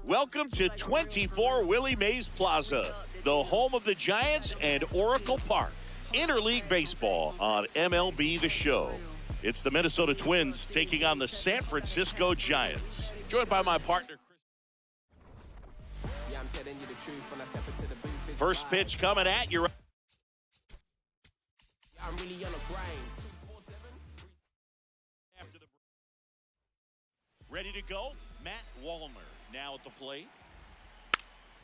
Welcome to 24 Willie Mays Plaza, the home of the Giants and Oracle Park. Interleague Baseball on MLB The Show. It's the Minnesota Twins taking on the San Francisco Giants. Joined by my partner, Chris. First pitch coming at you. I'm really on a grind. Ready to go? Matt Wallner now at the plate.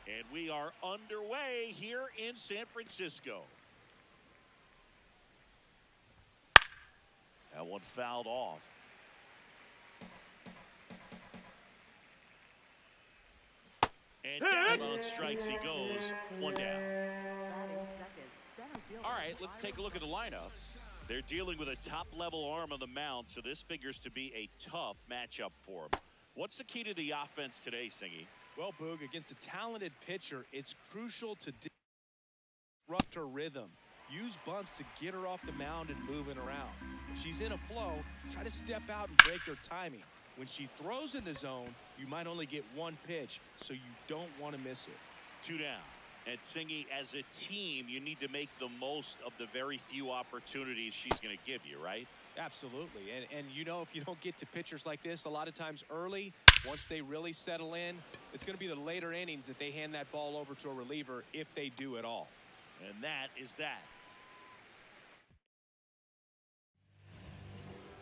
And we are underway here in San Francisco. That one fouled off. And down on strikes he goes. One down. All right, let's take a look at the lineup. They're dealing with a top-level arm on the mound, so this figures to be a tough matchup for them. What's the key to the offense today, Singy? Well, Boog, against a talented pitcher, it's crucial to disrupt her rhythm. Use bunts to get her off the mound and moving around. If she's in a flow, try to step out and break her timing. When she throws in the zone, you might only get one pitch, so you don't want to miss it. Two down. And Singy, as a team, you need to make the most of the very few opportunities she's going to give you, right? Absolutely. And you know, if you don't get to pitchers like this a lot of times early, once they really settle in, it's going to be the later innings that they hand that ball over to a reliever, if they do at all. And that is that.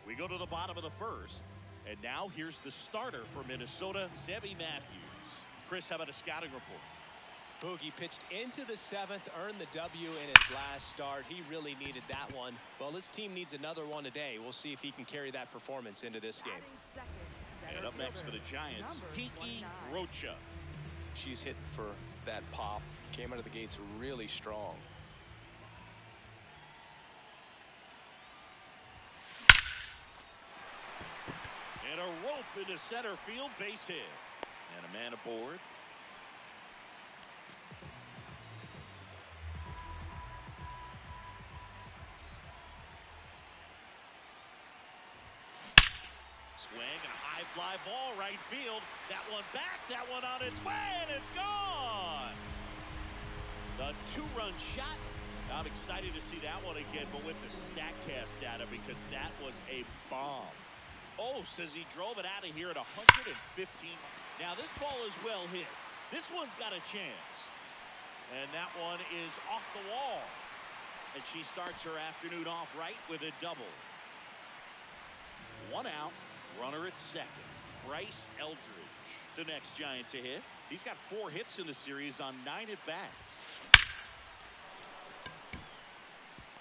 We go to the bottom of the first, and now here's the starter for Minnesota, Zebby Matthews. Chris, how about a scouting report? Boogie pitched into the seventh, earned the W in his last start. He really needed that one. Well, his team needs another one today. We'll see if he can carry that performance into this game. And up next for the Giants, Kiki Rocha. She's hitting for that pop. Came out of the gates really strong. And a rope into center field, base hit. And a man aboard. Swing and a high fly ball right field. That one back, that one on its way, and it's gone. The two-run shot. I'm excited to see that one again, but with the StatCast data, because that was a bomb. Oh, says he drove it out of here at 115. Now this ball is well hit. This one's got a chance. And that one is off the wall. And she starts her afternoon off right with a double. One out. Runner at second. Bryce Eldridge, the next Giant to hit. He's got 4 hits in the series on 9 at-bats.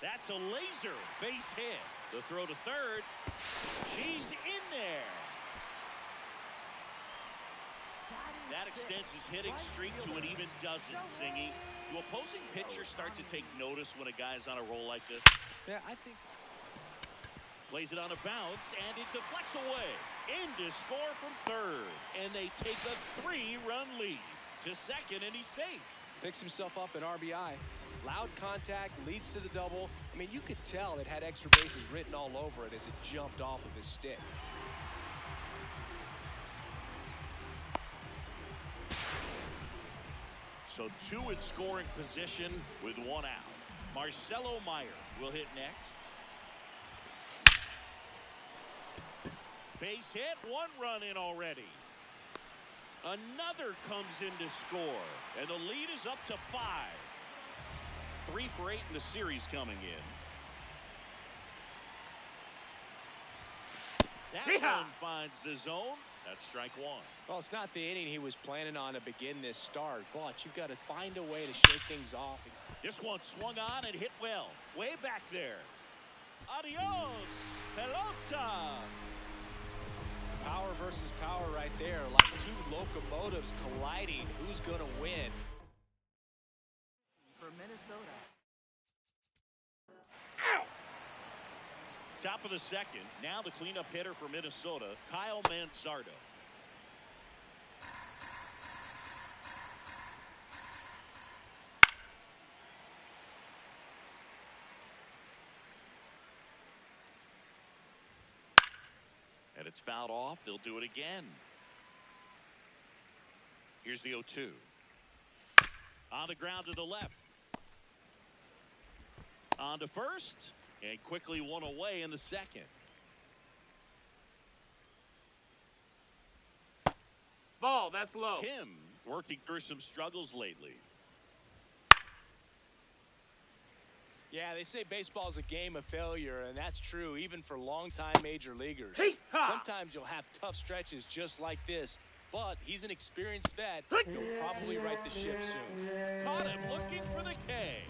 That's a laser base hit. The throw to third. She's in there. That extends his hitting streak to an even dozen, Singy. Do opposing pitchers start to take notice when a guy's on a roll like this? Yeah, I think. Plays it on a bounce, and it deflects away. In to score from third. And they take a 3-run lead to second, and he's safe. Picks himself up an RBI. Loud contact, leads to the double. I mean, you could tell it had extra bases written all over it as it jumped off of his stick. So 2 in scoring position with 1 out. Marcelo Meyer will hit next. Base hit, 1 run in already. Another comes in to score, and the lead is up to 5. 3 for 8 in the series coming in. That one finds the zone. That's strike 1. Well, it's not the inning he was planning on to begin this start, but you've got to find a way to shake things off. This one swung on and hit well. Way back there. Adios, pelota. Power versus power right there, like two locomotives colliding. Who's going to win? For Minnesota. Ow! Top of the second. Now the cleanup hitter for Minnesota, Kyle Manzardo. And it's fouled off. They'll do it again. Here's the 0-2. On the ground to the left. On to first. And quickly one away in the second. Ball, that's low. Kim working through some struggles lately. Yeah, they say baseball is a game of failure, and that's true even for longtime major leaguers. Sometimes you'll have tough stretches just like this, but he's an experienced vet. He'll probably right the ship soon. Caught him looking for the K.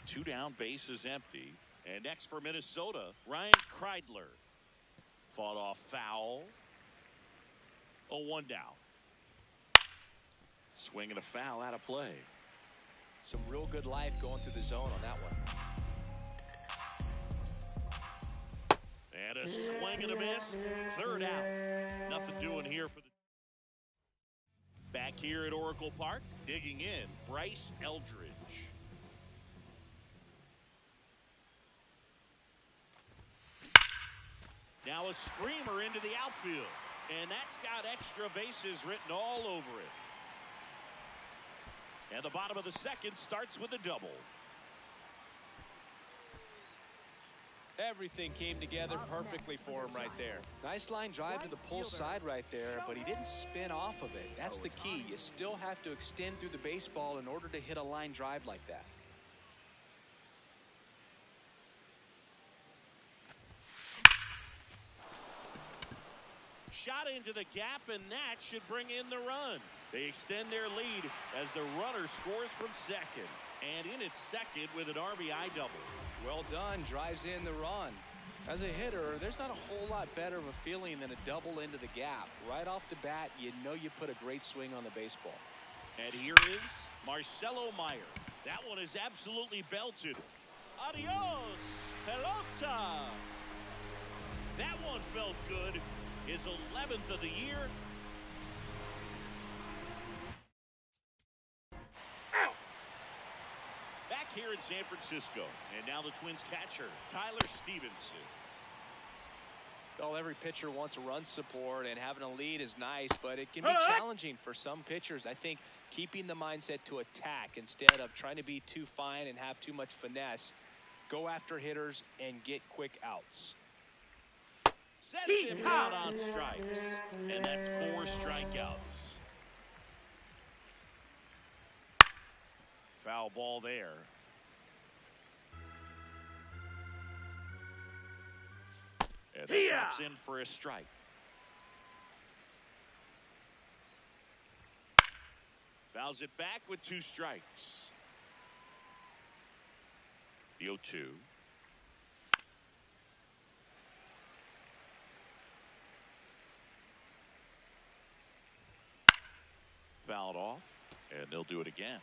2 down, base is empty. And next for Minnesota, Ryan Kreidler. Fought off foul. 0-1 down. Swing and a foul out of play. Some real good life going through the zone on that one. And a swing and a miss. 3rd out. Nothing doing here for the... Back here at Oracle Park, digging in, Bryce Eldridge. Now a screamer into the outfield. And that's got extra bases written all over it. And the bottom of the second starts with a double. Everything came together perfectly for him right there. Nice line drive to the pull side right there, but he didn't spin off of it. That's the key. You still have to extend through the baseball in order to hit a line drive like that. Shot into the gap, and that should bring in the run. They extend their lead as the runner scores from second. And in its second with an RBI double. Well done, drives in the run. As a hitter, there's not a whole lot better of a feeling than a double into the gap. Right off the bat, you know you put a great swing on the baseball. And here is Marcelo Meyer. That one is absolutely belted. Adios, pelota. That one felt good. His 11th of the year. Ow. Back here in San Francisco. And now the Twins catcher, Tyler Stevenson. Well, every pitcher wants a run support, and having a lead is nice, but it can be challenging for some pitchers. I think keeping the mindset to attack instead of trying to be too fine and have too much finesse. Go after hitters and get quick outs. Sets him down on strikes. And that's 4 strikeouts. Foul ball there. And that drops in for a strike. Fouls it back with 2 strikes. The 0-2. Fouled off, and they'll do it again.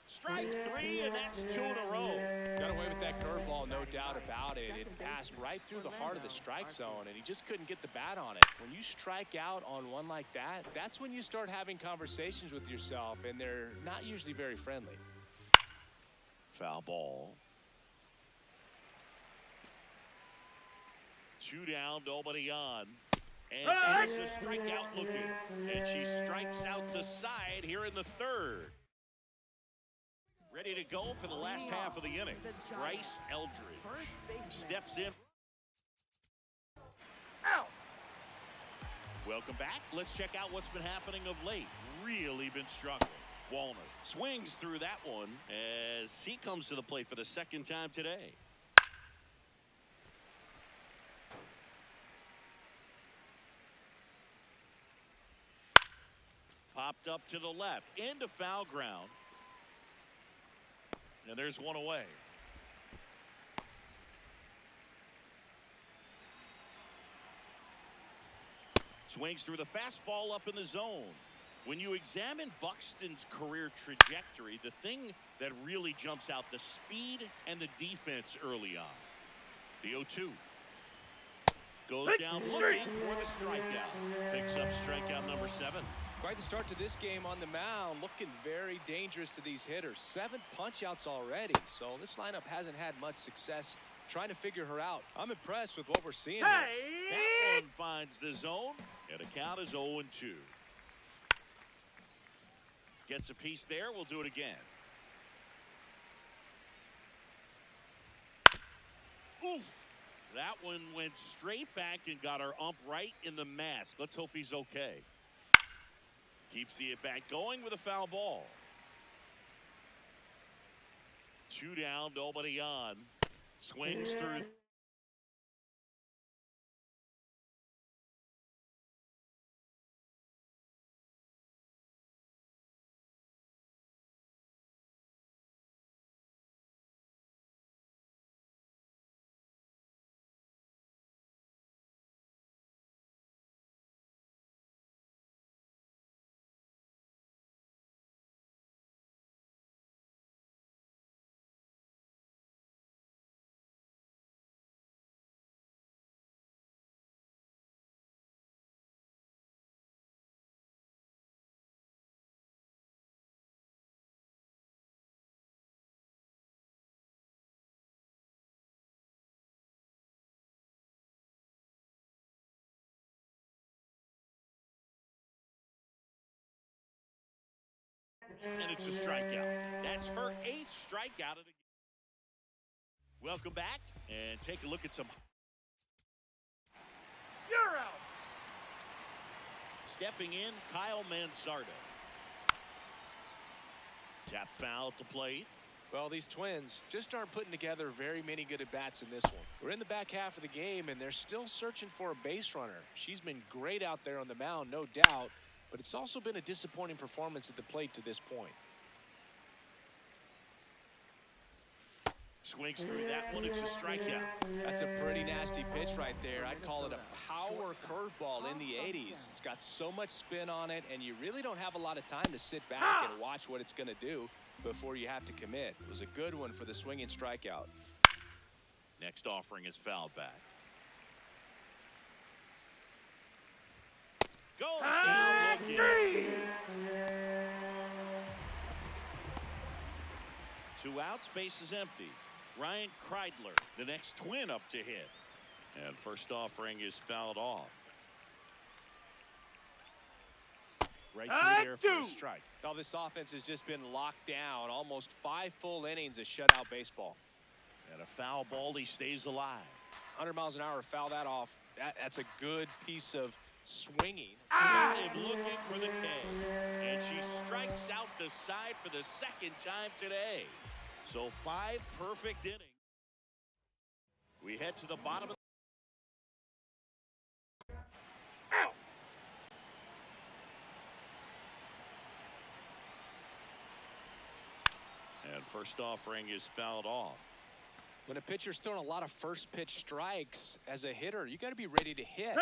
Strike 3, and that's 2 in a row. Got away with that curveball, no doubt about it. It passed right through the heart of the strike zone, and he just couldn't get the bat on it. When you strike out on one like that, that's when you start having conversations with yourself, and they're not usually very friendly. Foul ball. 2 down, nobody on. And it's a strikeout looking. And she strikes out the side here in the 3rd. Ready to go for the last half of the inning. Bryce Eldridge steps in. Welcome back. Let's check out what's been happening of late. Really been struggling. Wallner swings through that one as he comes to the plate for the second time today. Popped up to the left into foul ground. And there's one away. Swings through the fastball up in the zone. When you examine Buxton's career trajectory, the thing that really jumps out, the speed and the defense early on. The 0-2. Goes down looking for the strikeout. Picks up strikeout number 7. Quite the start to this game on the mound. Looking very dangerous to these hitters. 7 punch-outs already. So this lineup hasn't had much success trying to figure her out. I'm impressed with what we're seeing here. That one finds the zone, and the count is 0-2. Gets a piece there. We'll do it again. Oof. That one went straight back and got our ump right in the mask. Let's hope he's okay. Keeps the at-bat going with a foul ball. 2 down, nobody on. Swings through. And it's a strikeout. That's her 8th strikeout of the game. Welcome back and take a look at some. You're out. Stepping in, Kyle Manzardo. Tap foul at the plate. Well, these Twins just aren't putting together very many good at-bats in this one. We're in the back half of the game, and they're still searching for a base runner. She's been great out there on the mound, no doubt, but it's also been a disappointing performance at the plate to this point. Swings through that one. It's a strikeout. That's a pretty nasty pitch right there. I'd call it a power curveball in the 80s. It's got so much spin on it, and you really don't have a lot of time to sit back and watch what it's going to do before you have to commit. It was a good one for the swinging strikeout. Next offering is fouled back. Goes down looking. 2 outs, base is empty. Ryan Kreidler, the next Twin up to hit. And first offering is fouled off. Right through there for a strike. Now this offense has just been locked down. Almost 5 full innings of shutout baseball. And a foul ball, he stays alive. 100 miles an hour, foul that off. That's a good piece of swinging. And looking for the K. And she strikes out the side for the second time today. So 5 perfect innings. We head to the bottom of and first offering is fouled off. When a pitcher's throwing a lot of first pitch strikes as a hitter, you got to be ready to hit.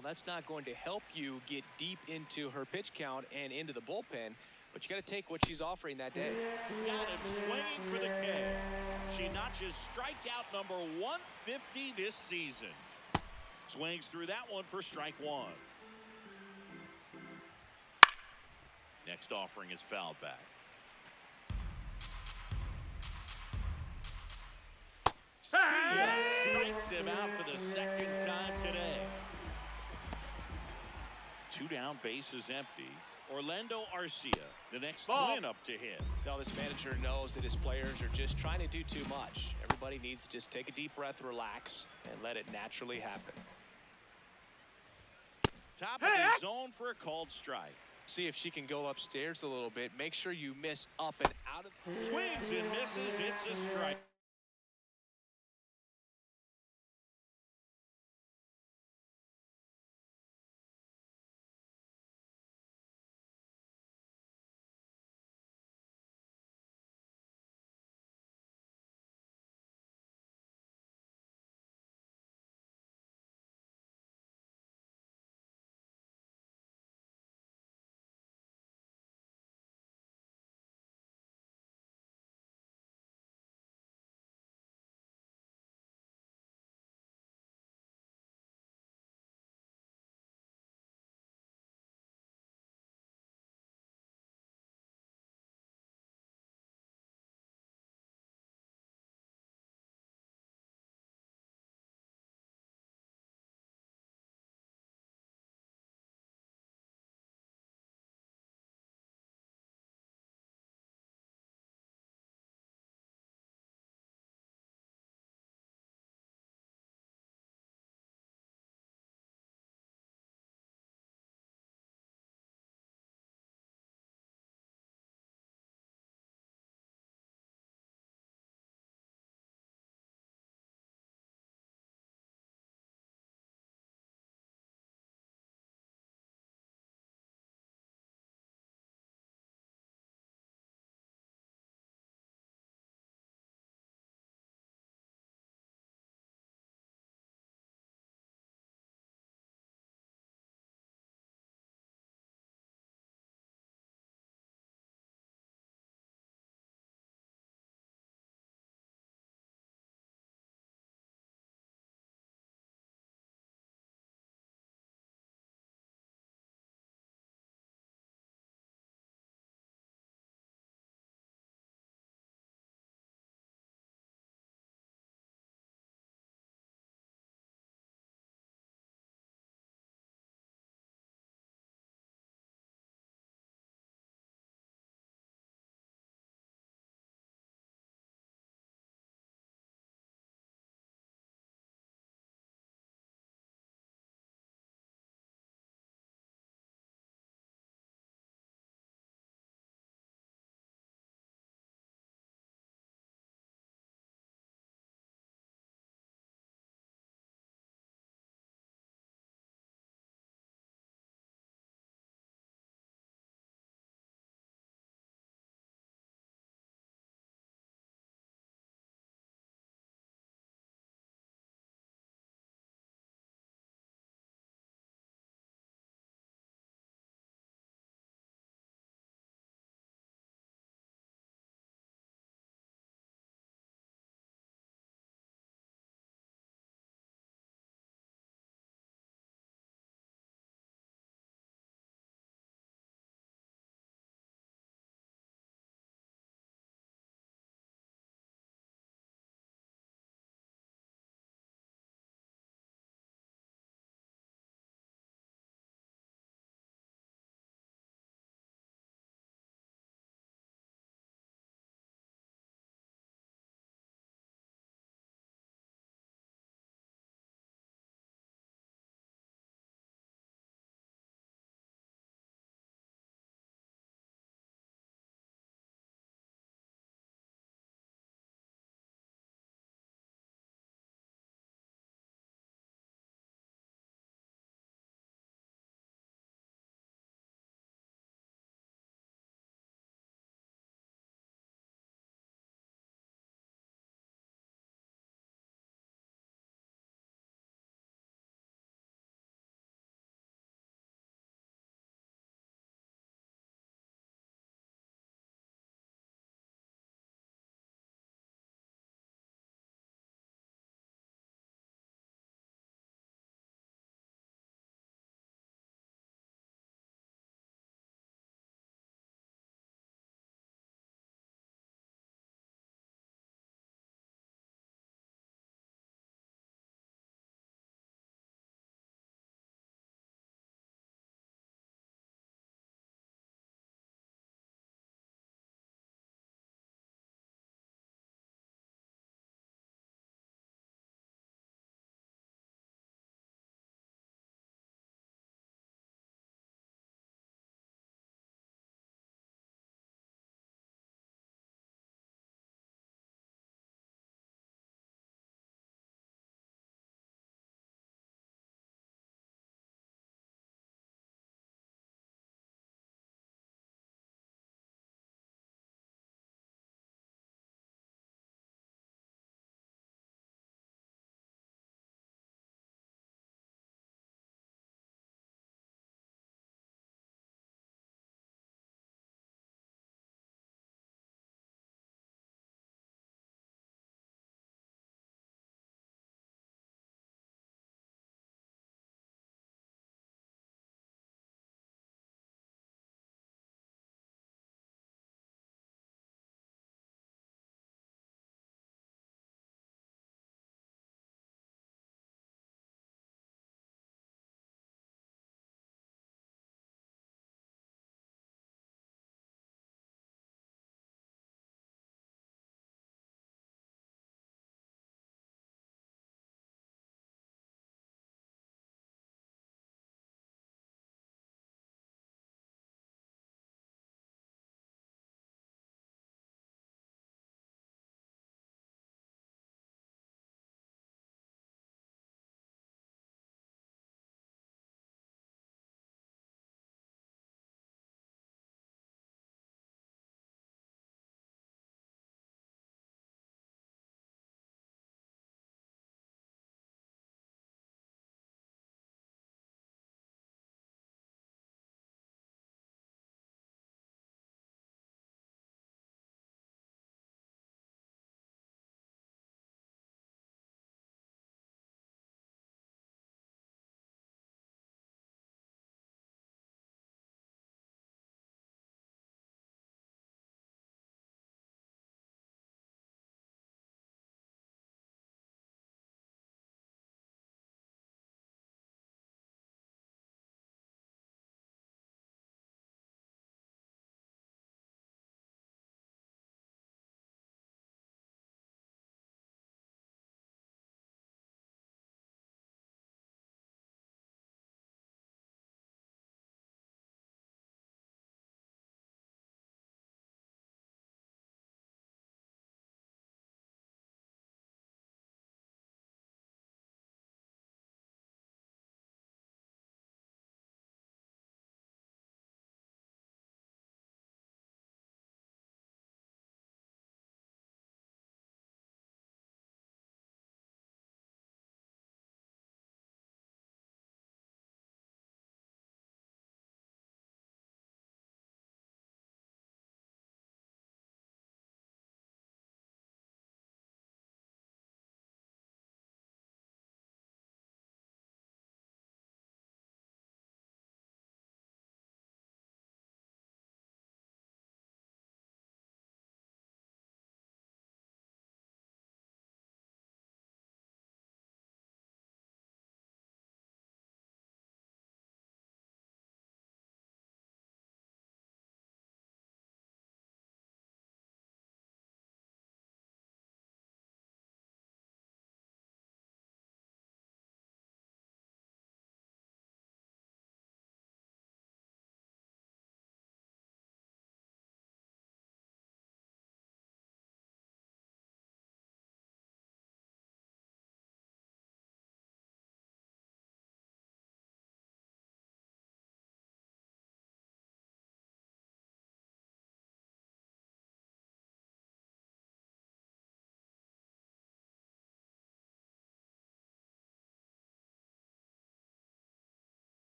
Now, that's not going to help you get deep into her pitch count and into the bullpen, but you got to take what she's offering that day. Got him swinging for the K. She notches strikeout number 150 this season. Swings through that one for strike one. Next offering is fouled back. Strikes him out for the second time today. 2 down, base is empty. Orlando Arcia, the next win up to him. Now, this manager knows that his players are just trying to do too much. Everybody needs to just take a deep breath, relax, and let it naturally happen. Top of the zone for a called strike. See if she can go upstairs a little bit. Make sure you miss up and out of. Swings and misses. It's a strike.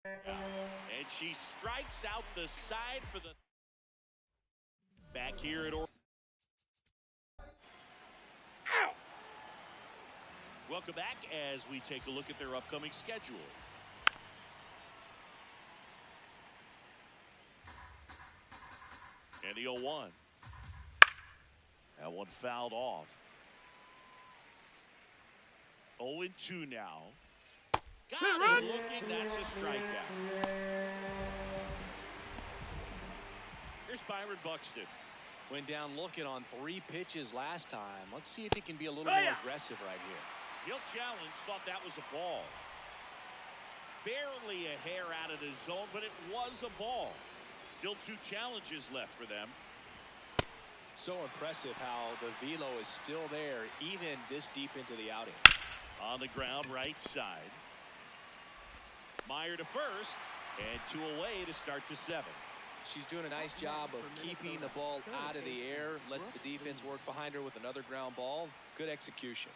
And she strikes out the side for the back here at Oracle. Welcome back as we take a look at their upcoming schedule. And the 0-1. That one fouled off. 0-2 now. Got it looking. That's a strikeout. Here's Byron Buxton. Went down looking on 3 pitches last time. Let's see if he can be a little more aggressive right here. He'll challenge. Thought that was a ball. Barely a hair out of the zone, but it was a ball. Still 2 challenges left for them. So impressive how the velo is still there even this deep into the outing. On the ground, right side. Meyer to first, and 2 away to start the 7th. She's doing a nice job of keeping the ball out of the air, lets the defense work behind her with another ground ball. Good execution.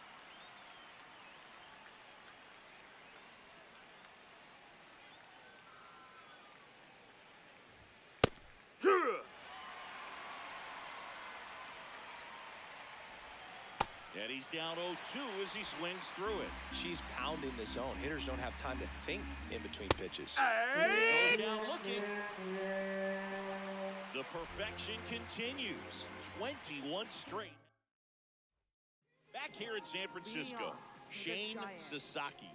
And he's down 0-2 as he swings through it. She's pounding the zone. Hitters don't have time to think in between pitches. Goes down looking. The perfection continues. 21 straight. Back here in San Francisco, Shane Sasaki,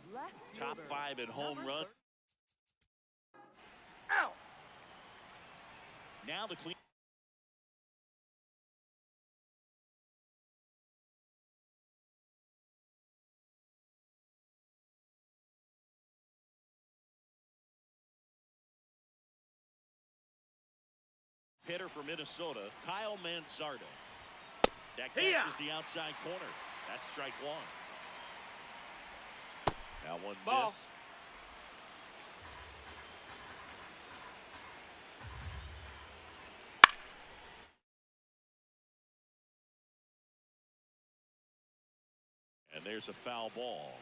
top 5 in home run. Now the clean. Hitter for Minnesota, Kyle Manzardo. That catches the outside corner. That's strike 1. Now one Ball. missed. And there's a foul ball.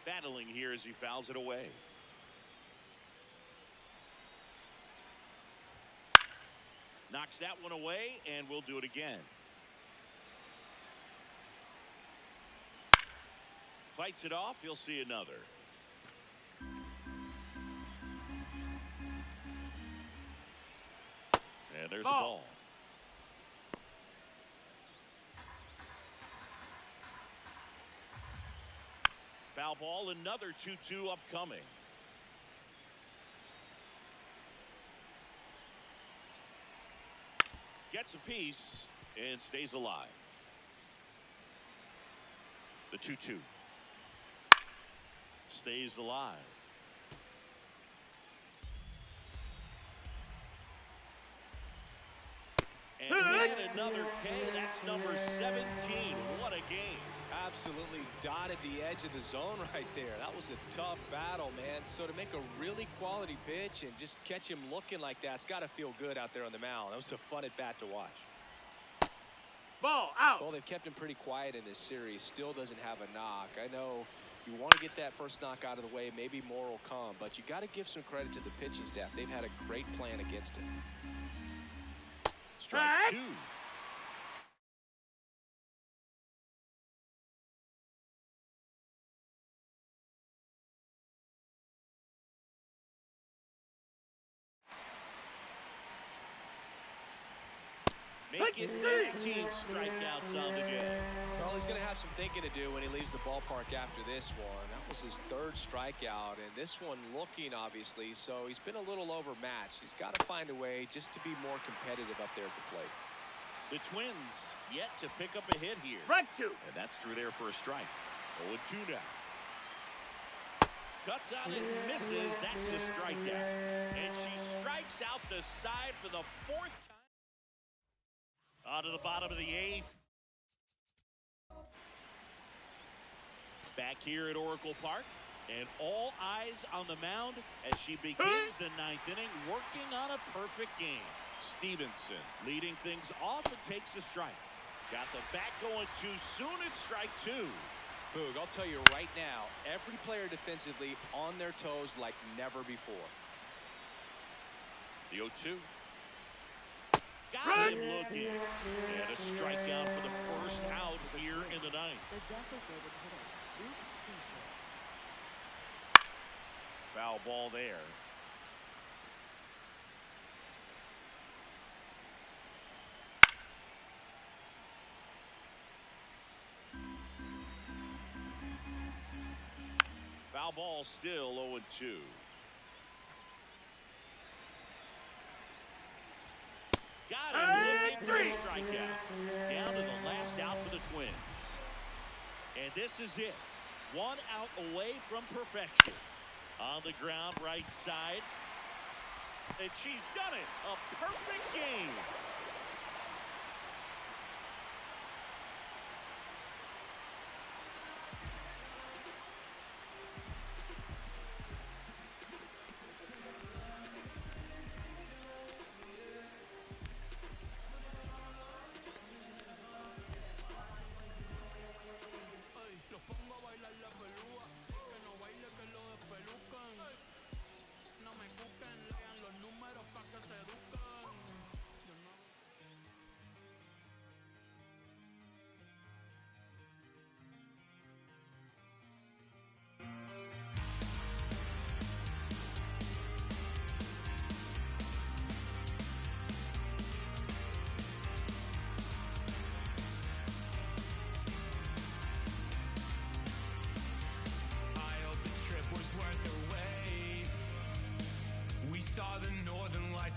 Battling here as he fouls it away. Knocks that one away, and we'll do it again. Fights it off. He'll see another. And there's a ball. Foul ball, another 2-2 upcoming. Gets a piece and stays alive. The 2-2. Stays alive. And yet another K. That's number 17. What a game. Absolutely dotted the edge of the zone right there. That was a tough battle, man. So to make a really quality pitch and just catch him looking like that, it's got to feel good out there on the mound. That was a fun at bat to watch. Ball out. Well, they've kept him pretty quiet in this series. Still doesn't have a knock. I know you want to get that first knock out of the way. Maybe more will come, but you got to give some credit to the pitching staff. They've had a great plan against him. Strike 2. Making 13 strikeouts on the day. Well, he's going to have some thinking to do when he leaves the ballpark after this one. That was his 3rd strikeout, and this one looking, obviously, so he's been a little overmatched. He's got to find a way just to be more competitive up there at the plate. The Twins yet to pick up a hit here. Strike 2. And that's through there for a strike. 0-2 now. Cuts out and misses. That's a strikeout. And she strikes out the side for the 4th time. On to the bottom of the 8th. Back here at Oracle Park. And all eyes on the mound as she begins the 9th inning, working on a perfect game. Stevenson leading things off and takes a strike. Got the bat going too soon. It's strike 2. Boog, I'll tell you right now, every player defensively on their toes like never before. The 0-2. Got him looking. And a strikeout for the first out here in the ninth. Foul ball there. Foul ball still 0-2. Got him looking for a strikeout. Down to the last out for the Twins. And this is it. One out away from perfection. On the ground, right side. And she's done it. A perfect game.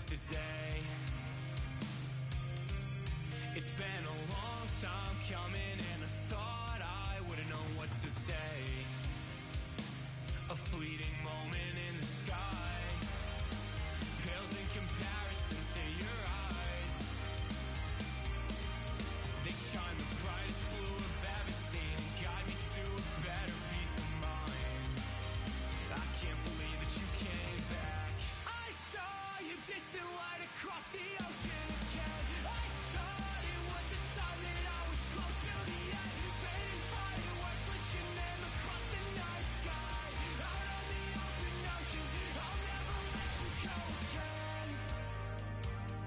Today, it's been a long time coming, and I thought I wouldn't know what to say. A fleeting moment in the sky pales in comparison to your eyes. They shine the brightest blue I've ever seen and guide me to a better peace of mind. I can't believe that you came back. I saw you distant light across the ocean again. I thought it was the sign that I was close to the end. Fading fireworks lit your name across the night sky. Out on the open ocean, I'll never let you go again.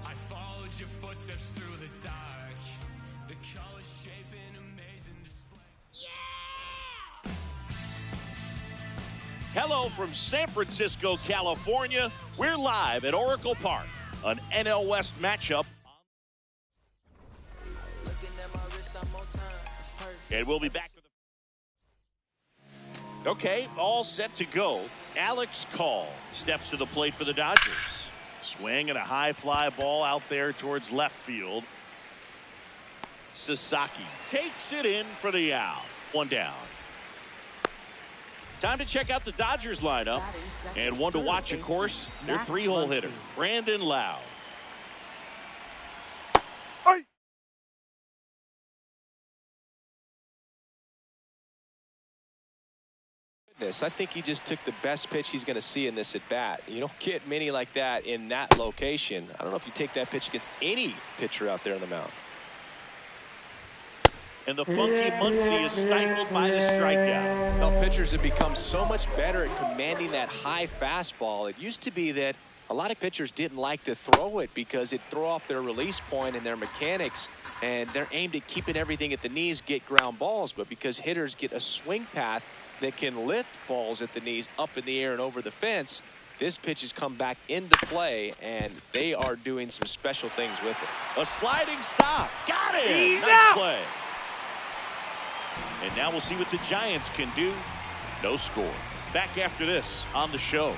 I followed your footsteps through the dark, the colors shaping amazing display. Yeah! Hello from San Francisco, California. We're live at Oracle Park, an NL West matchup. And we'll be back with the... Okay, all set to go. Alex Call steps to the plate for the Dodgers. Swing and a high fly ball out there towards left field. Sasaki takes it in for the out. One down. Time to check out the Dodgers lineup. And one to watch, of course, their three-hole hitter, Brandon Lowe. I think he just took the best pitch he's going to see in this at-bat. You don't get many like that in that location. I don't know if you take that pitch against any pitcher out there on the mound. And the funky Muncy is stifled by the strikeout. Well, pitchers have become so much better at commanding that high fastball. It used to be that a lot of pitchers didn't like to throw it because it'd throw off their release point and their mechanics, and they're aimed at keeping everything at the knees, get ground balls. But because hitters get a swing path that can lift balls at the knees up in the air and over the fence, this pitch has come back into play, and they are doing some special things with it. A sliding stop. Got it. He's nice out. play. And now we'll see what the Giants can do. No score. Back after this on the show.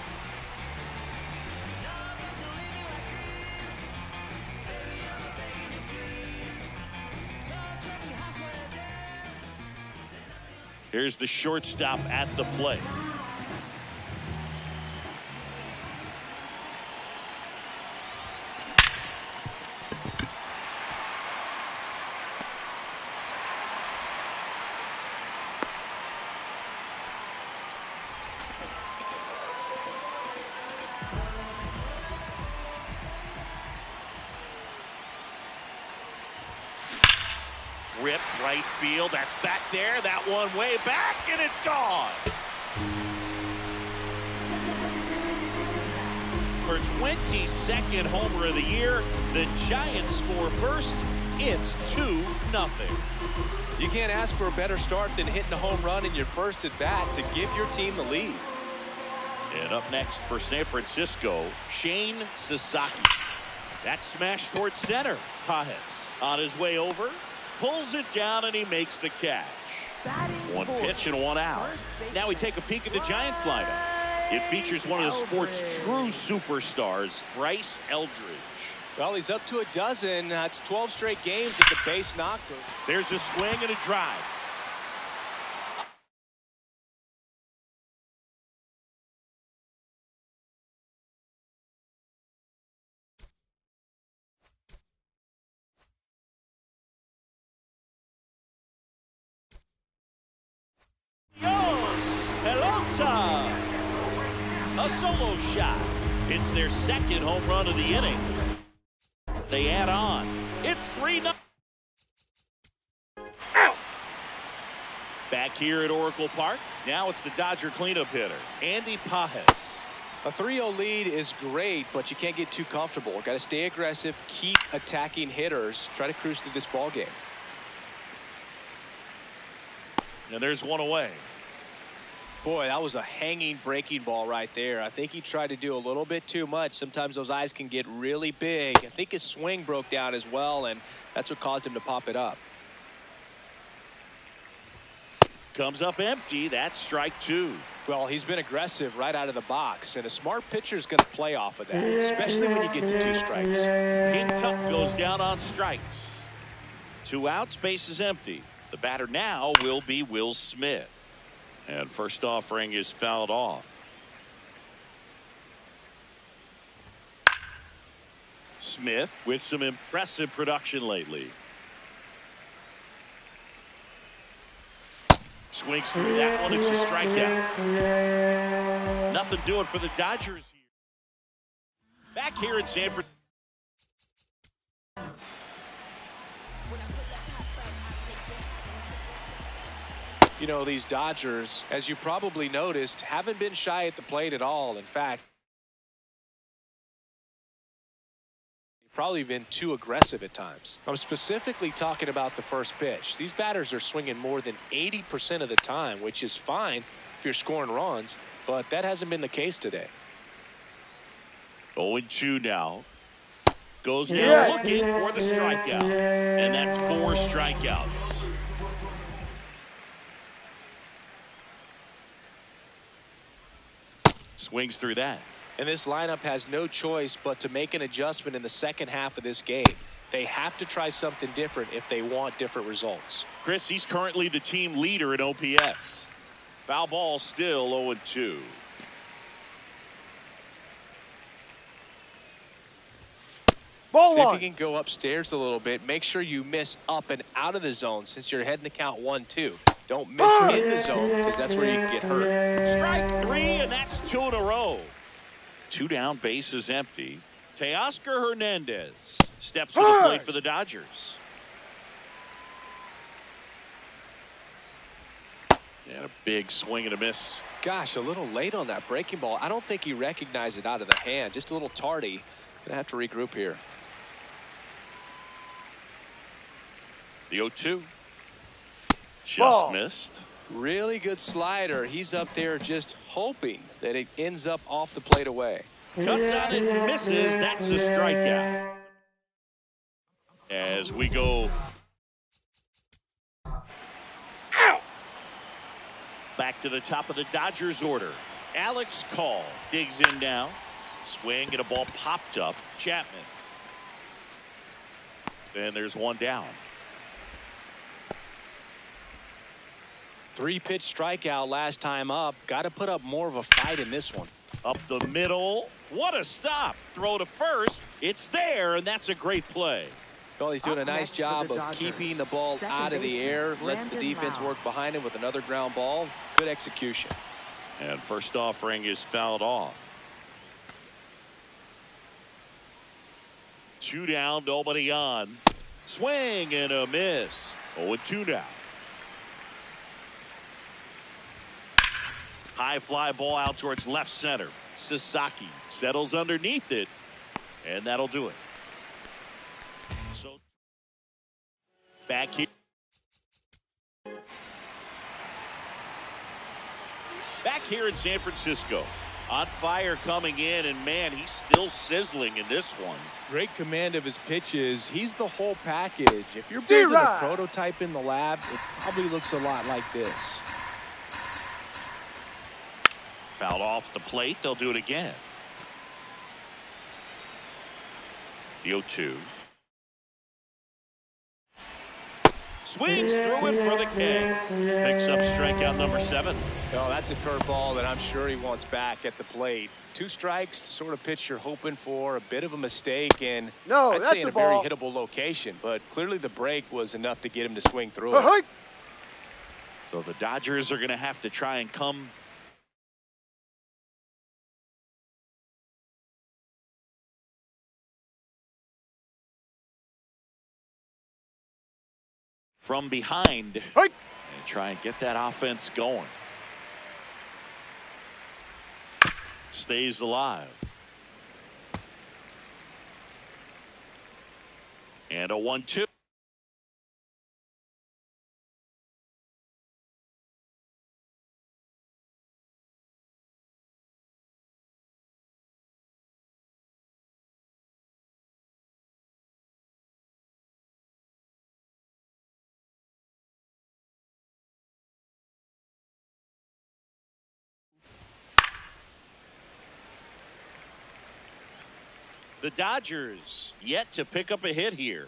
Here's the shortstop at the plate. Rip right field. That's back there. That one way back, and it's gone. For 22nd homer of the year, the Giants score first. It's 2-0. You can't ask for a better start than hitting a home run in your first at bat to give your team the lead. And up next for San Francisco, Shane Sasaki. That smash towards center. Pages on his way over, pulls it down, and he makes the catch. One pitch and one out. Now we take a peek at the Giants lineup. It features one of the sport's true superstars, Bryce Eldridge. Well, he's up to a dozen. That's 12 straight games with the base knocker. There's a swing and a drive. Pelota. A solo shot. It's their second home run of the inning. They add on. It's 3-0. Back here at Oracle Park. Now it's the Dodger cleanup hitter, Andy Pages. A 3-0 lead is great, but you can't get too comfortable. Got to stay aggressive, keep attacking hitters, try to cruise through this ball game. And there's one away. Boy, that was a hanging breaking ball right there. I think he tried to do a little bit too much. Sometimes those eyes can get really big. I think his swing broke down as well, and that's what caused him to pop it up. Comes up empty. That's strike two. Well, he's been aggressive right out of the box, and a smart pitcher is going to play off of that, especially when you get to 2 strikes. King Tuck goes down on strikes. 2 outs, base is empty. The batter now will be Will Smith. And first offering is fouled off. Smith with some impressive production lately. Swings through that one. It's a strikeout. Nothing doing for the Dodgers here. Back here in San Francisco. You know, these Dodgers, as you probably noticed, haven't been shy at the plate at all. In fact, they've probably been too aggressive at times. I'm specifically talking about the first pitch. These batters are swinging more than 80% of the time, which is fine if you're scoring runs, but that hasn't been the case today. 0-2 now. Goes down looking for the strikeout. And that's 4 strikeouts. Swings through that. And this lineup has no choice but to make an adjustment in the second half of this game. They have to try something different if they want different results. Chris, he's currently the team leader in OPS. Foul ball, still 0-2. Ball See if one. you can go upstairs a little bit. Make sure you miss up and out of the zone since you're heading the count 1-2. Don't miss in the zone because that's where you can get hurt. Strike 3, and that's 2 in a row. 2 down, base is empty. Teoscar Hernandez steps to the plate for the Dodgers. And a big swing and a miss. Gosh, a little late on that breaking ball. I don't think he recognized it out of the hand. Just a little tardy. Gonna have to regroup here. The 0-2. Just Ball. missed. Really good slider. He's up there just hoping that it ends up off the plate away. Cuts on it and misses. That's a strikeout. As we go back to the top of the Dodgers order. Alex Call digs in now. Swing and a ball popped up. Chapman. And there's one down. 3-pitch strikeout last time up. Got to put up more of a fight in this one. Up the middle. What a stop. Throw to first. It's there, and that's a great play. Well, he's doing a nice job of keeping the ball out of the air. Lets the defense work behind him with another ground ball. Good execution. And first offering is fouled off. 2 down, nobody on. Swing and a miss. 0-2 now. High fly ball out towards left center. Sasaki settles underneath it, and that'll do it. So back here. Back here in San Francisco. On fire coming in, and man, he's still sizzling in this one. Great command of his pitches. He's the whole package. If you're building a prototype in the lab, it probably looks a lot like this. Fouled off the plate. They'll do it again. The 0-2. Swings through it for the K. Picks up strikeout number 7. Oh, that's a curveball that I'm sure he wants back at the plate. 2 strikes, the sort of pitch you're hoping for. A bit of a mistake, and I'd say in a very hittable location. But clearly the break was enough to get him to swing through it. So the Dodgers are going to have to try and come from behind and try and get that offense going. Stays alive. And a 1-2. The Dodgers yet to pick up a hit here.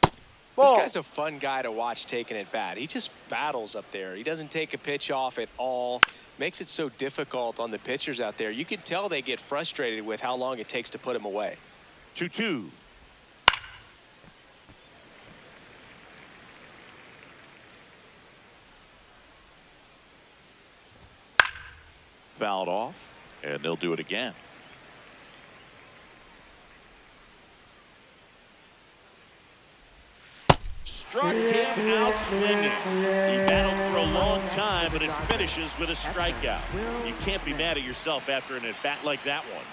This guy's a fun guy to watch taking at bat. He just battles up there. He doesn't take a pitch off at all. Makes it so difficult on the pitchers out there. You can tell they get frustrated with how long it takes to put him away. 2-2. Fouled off, and they'll do it again. Struck him out swinging. He battled for a long time, but it finishes with a strikeout. You can't be mad at yourself after an at-bat like that one.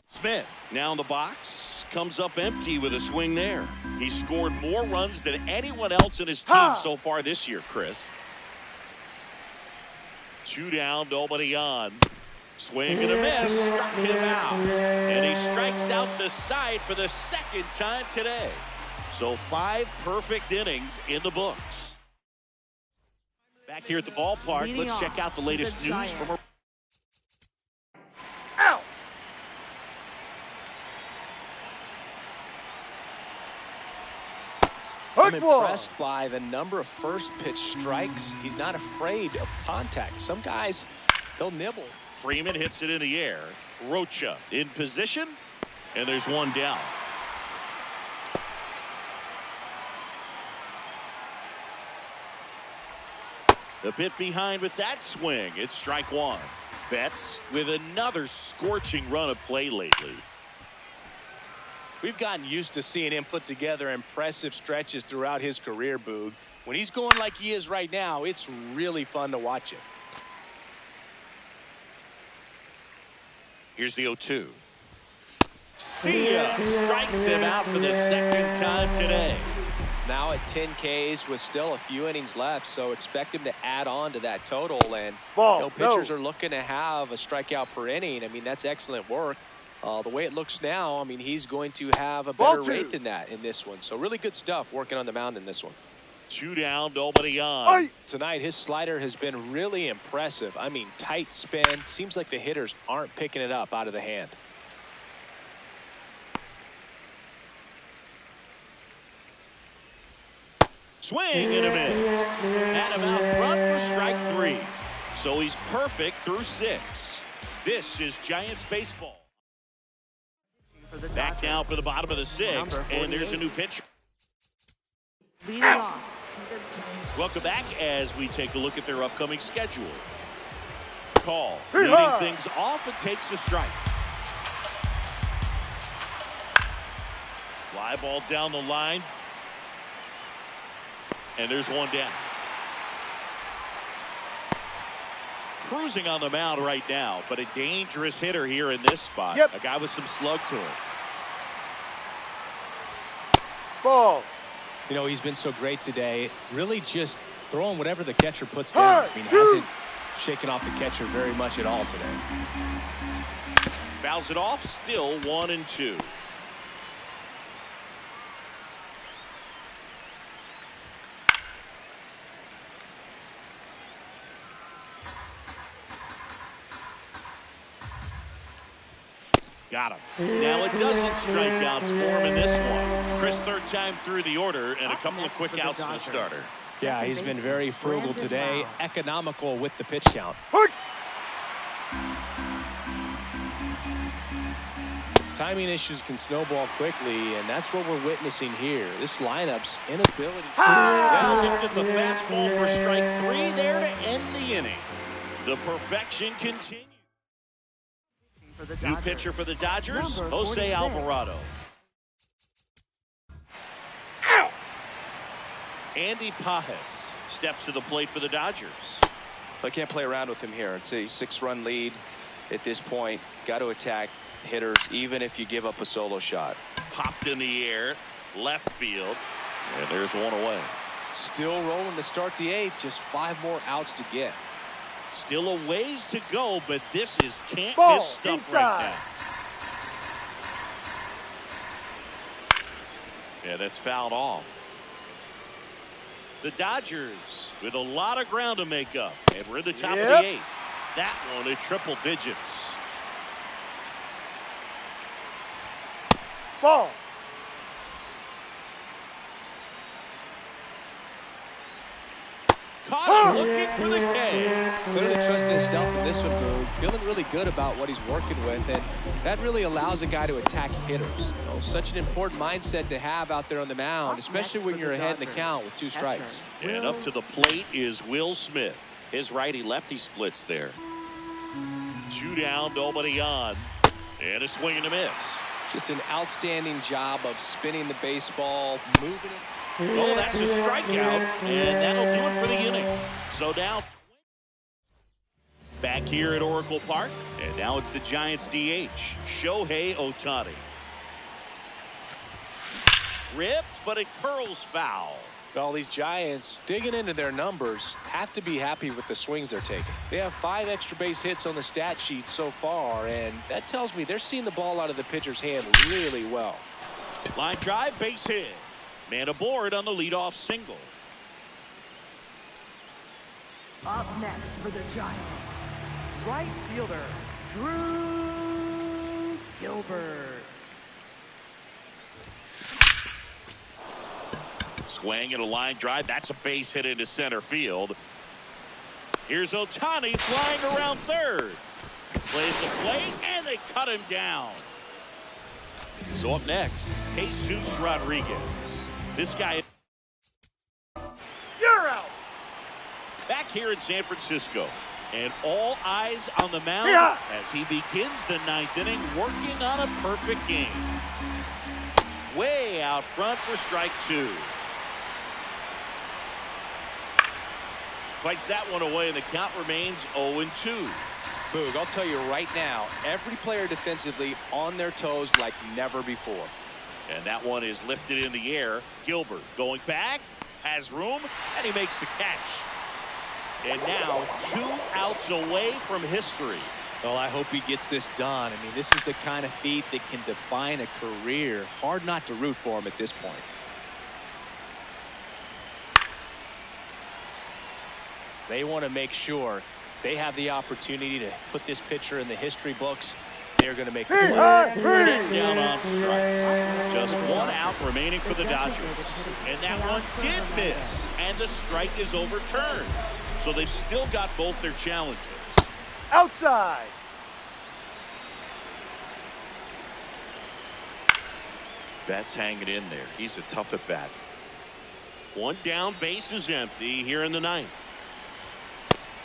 Smith now in the box, comes up empty with a swing there. He scored more runs than anyone else in his team so far this year, Chris. 2 down, nobody on. Swing and a miss, struck him out. And he strikes out the side for the 2nd time today. So 5 perfect innings in the books. Back here at the ballpark, let's check out the latest news from I'm impressed by the number of first pitch strikes. He's not afraid of contact. Some guys, they'll nibble. Freeman hits it in the air. Rocha in position, and there's 1 down. A bit behind with that swing. It's strike 1. Betts with another scorching run of play lately. We've gotten used to seeing him put together impressive stretches throughout his career, Boog. When he's going like he is right now, it's really fun to watch him. Here's the 0-2. See ya! Strikes him out for the 2nd time today. Now at 10 Ks with still a few innings left, so expect him to add on to that total. And pitchers are looking to have a strikeout per inning. I mean, that's excellent work. The way it looks now, I mean, he's going to have a better rate than that in this one. So really good stuff working on the mound in this one. 2 down, nobody on. Tonight, his slider has been really impressive. I mean, tight spin. Seems like the hitters aren't picking it up out of the hand. Swing and a miss. Had him out front for strike 3. So he's perfect through 6. This is Giants baseball. Back now for the bottom of the 6th, and there's a new pitcher. Welcome back as we take a look at their upcoming schedule. call. Leading things off and takes a strike. Fly ball down the line. And there's one down. Cruising on the mound right now, but a dangerous hitter here in this spot. Yep. A guy with some slug to him. Ball. You know, he's been so great today. Really just throwing whatever the catcher puts down. I mean, hasn't shaken off the catcher very much at all today. Fouls it off, still 1-2. Got him. Now it doesn't strike outs for him in this one. Chris, third time through the order, and a couple of quick outs for the starter. Yeah, he's been very frugal today, economical with the pitch count. Timing issues can snowball quickly, and that's what we're witnessing here. This lineup's inability. Well, looked at the fastball for strike 3 there to end the inning. The perfection continues. New pitcher for the Dodgers, Jose Alvarado. Andy Pages steps to the plate for the Dodgers. I can't play around with him here. It's a 6-run lead at this point. Got to attack hitters, even if you give up a solo shot. Popped in the air, left field, and there's one away. Still rolling to start the 8th, just 5 more outs to get. Still a ways to go, but this is can't Ball, miss stuff inside. right now. Yeah, that's fouled off. The Dodgers with a lot of ground to make up, and we're in the top of the 8th. That one at triple digits. Ball. Caught him looking for the K. Clearly trusting his stealth in this one, Boog. Feeling really good about what he's working with, and that really allows a guy to attack hitters. You know, such an important mindset to have out there on the mound, especially when you're ahead in the count with 2 strikes. And up to the plate is Will Smith. His righty-lefty splits there. 2 down, nobody on. And a swing and a miss. Just an outstanding job of spinning the baseball, moving it. Oh, that's a strikeout, and that'll do it for the inning. So now back here at Oracle Park, and now it's the Giants DH, Shohei Ohtani. Ripped, but it curls foul. Well, these Giants, digging into their numbers, have to be happy with the swings they're taking. They have 5 extra base hits on the stat sheet so far, and that tells me they're seeing the ball out of the pitcher's hand really well. Line drive, base hit. Man aboard on the leadoff single. Up next for the Giants, right fielder, Drew Gilbert. Swing and a line drive. That's a base hit into center field. Here's Ohtani flying around third. Plays the plate, and they cut him down. So up next, Jesus Rodriguez. This guy. You're out. Back here in San Francisco. And all eyes on the mound as he begins the 9th inning, working on a perfect game. Way out front for strike 2. Fights that one away, and the count remains 0-2. Boog, I'll tell you right now, every player defensively on their toes like never before. And that one is lifted in the air. Gilbert going back, has room, and he makes the catch. And now 2 outs away from history. Well, I hope he gets this done. I mean, this is the kind of feat that can define a career. Hard not to root for him at this point. They want to make sure they have the opportunity to put this pitcher in the history books. They're going to make the play. Set down on strikes. Just 1 out remaining for the Dodgers. And that one did miss. And the strike is overturned. So they've still got both their challenges. Outside. Betts hanging in there. He's a tough at bat. 1 down, base is empty here in the 9th.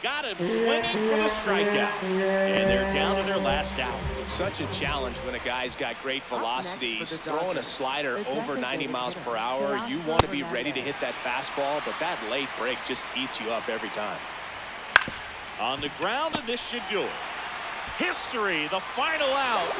Got him swinging for the strikeout. And they're down to their last out. Such a challenge when a guy's got great velocity. He's throwing a slider over 90 miles per hour. You want to be ready to hit that fastball, but that late break just eats you up every time. On the ground, and this should do it. History, the final out.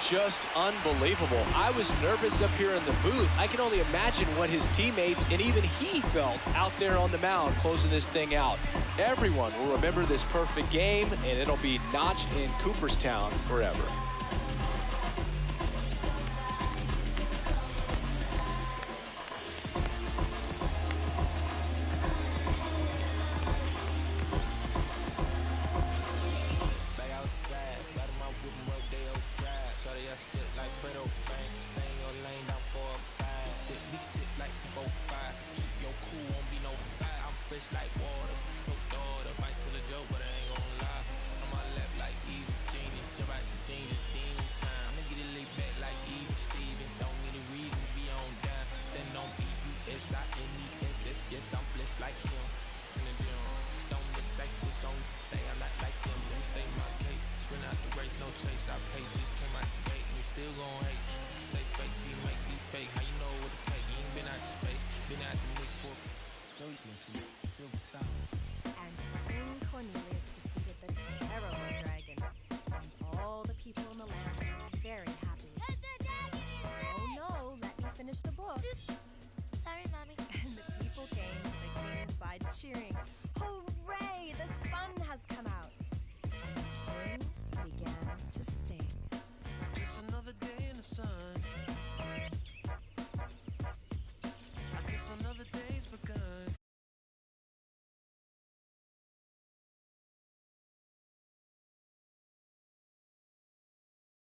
Just unbelievable. I was nervous up here in the booth. I can only imagine what his teammates and even he felt out there on the mound closing this thing out. Everyone will remember this perfect game, and it'll be notched in Cooperstown forever. Like water, no daughter, might tell a joke, but I ain't gonna lie. On my left, like evil genius, jump out the genius, demon time. I'ma get it laid back like even Steven. Don't need a reason to be on down. Stand on B-U-S-I-N-E-S-S. Yes, I'm blessed like him. In the gym, don't miss, I switch on. Thing I'm not like them. Let me state my case. Sprint out the race, no chase. I pace, just came out the gate, and we still gon' hate. Take fake, see, make me fake. How you know what to take? You ain't been out of space, been out the mix for. Listen. And King Cornelius defeated the terrible dragon, and all the people in the land